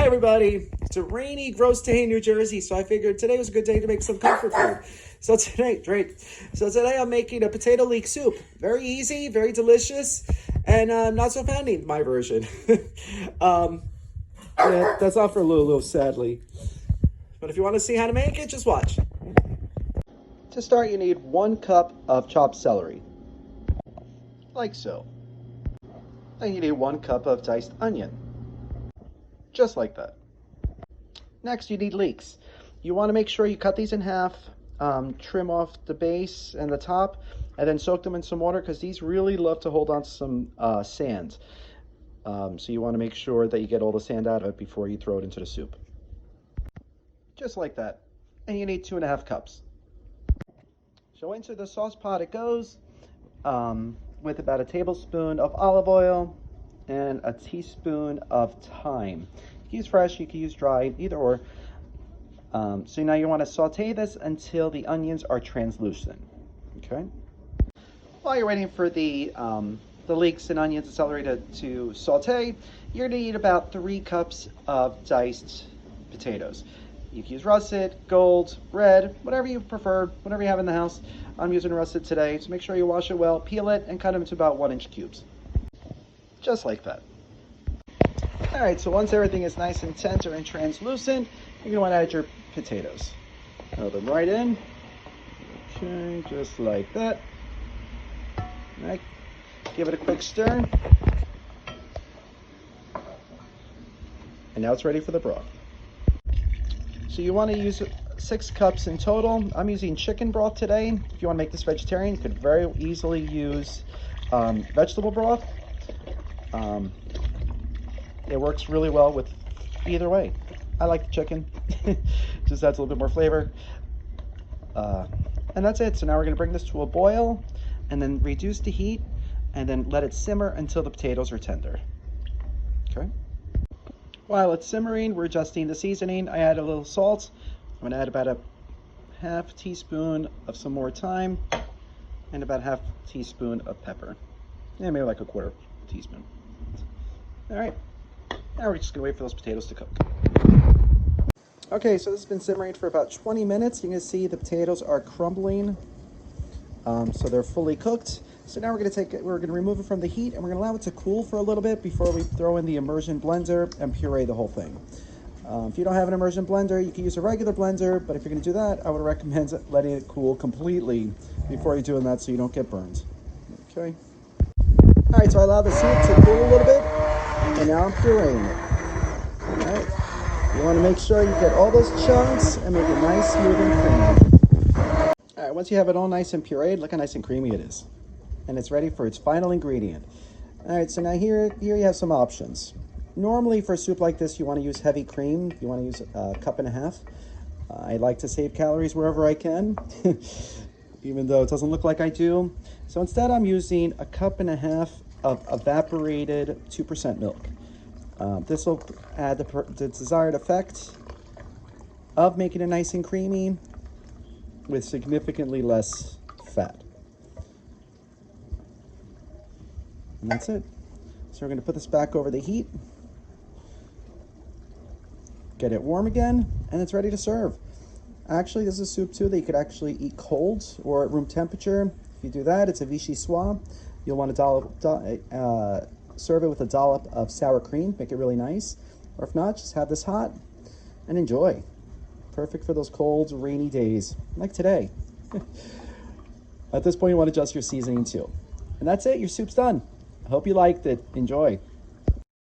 Hi everybody. It's a rainy, gross day in New Jersey, so I figured today was a good day to make some comfort food. So today I'm making a potato leek soup. Very easy, very delicious, and not so funny, my version. Yeah, that's all for Lulu, sadly. But if you want to see how to make it, just watch. To start, you need 1 cup of chopped celery, like so. Then you need 1 cup of diced onion, just like that. Next, you need leeks. You want to make sure you cut these in half, trim off the base and the top, and then soak them in some water because these really love to hold on to some sand. So you want to make sure that you get all the sand out of it before you throw it into the soup. Just like that. And you need 2½ cups. So into the sauce pot it goes, with about a tablespoon of olive oil and a teaspoon of thyme. You can use fresh, you can use dry, either or. So now you want to saute this until the onions are translucent. Okay. While you're waiting for the leeks and onions and celery to saute, you're going to need about 3 cups of diced potatoes. You can use russet, gold, red, whatever you prefer, whatever you have in the house. I'm using russet today, so make sure you wash it well, peel it, and cut them into about 1-inch cubes. Just like that. Alright, so once everything is nice and tender and translucent, you're going to want to add your potatoes. Throw them right in. Okay, just like that. Alright, give it a quick stir. And now it's ready for the broth. So you want to use 6 cups in total. I'm using chicken broth today. If you want to make this vegetarian, you could very easily use vegetable broth. It works really well with either way. I like the chicken. Just adds a little bit more flavor. And that's it. So now we're going to bring this to a boil and then reduce the heat and then let it simmer until the potatoes are tender. Okay. While it's simmering, we're adjusting the seasoning. I add a little salt. I'm going to add about a ½ teaspoon of some more thyme and about ½ teaspoon of pepper. Yeah, maybe like a 1/4 teaspoon. All right. Now we're just going to wait for those potatoes to cook. Okay, so this has been simmering for about 20 minutes. You can see the potatoes are crumbling, so they're fully cooked. So now we're going to remove it from the heat, and we're going to allow it to cool for a little bit before we throw in the immersion blender and puree the whole thing. If you don't have an immersion blender, you can use a regular blender, but if you're going to do that, I would recommend letting it cool completely before you're doing that so you don't get burned. Okay. All right, so I allow the soup to cool a little bit, and now I'm pureeing it. All right. You want to make sure you get all those chunks and make it nice, smooth, and creamy. All right, once you have it all nice and pureed, look how nice and creamy it is. And it's ready for its final ingredient. All right, so now here you have some options. Normally for a soup like this, you want to use heavy cream. You want to use a 1.5 cups. I like to save calories wherever I can, even though it doesn't look like I do. So instead, I'm using a 1.5 cups of evaporated 2% milk. This will add the desired effect of making it nice and creamy with significantly less fat. And that's it. So we're going to put this back over the heat, get it warm again, and it's ready to serve. Actually, this is a soup too that you could actually eat cold or at room temperature. If you do that, it's a vichyssoise. You'll want to serve it with a dollop of sour cream, make it really nice. Or if not, just have this hot and enjoy. Perfect for those cold, rainy days, like today. At this point, you want to adjust your seasoning too. And that's it, your soup's done. I hope you liked it. Enjoy.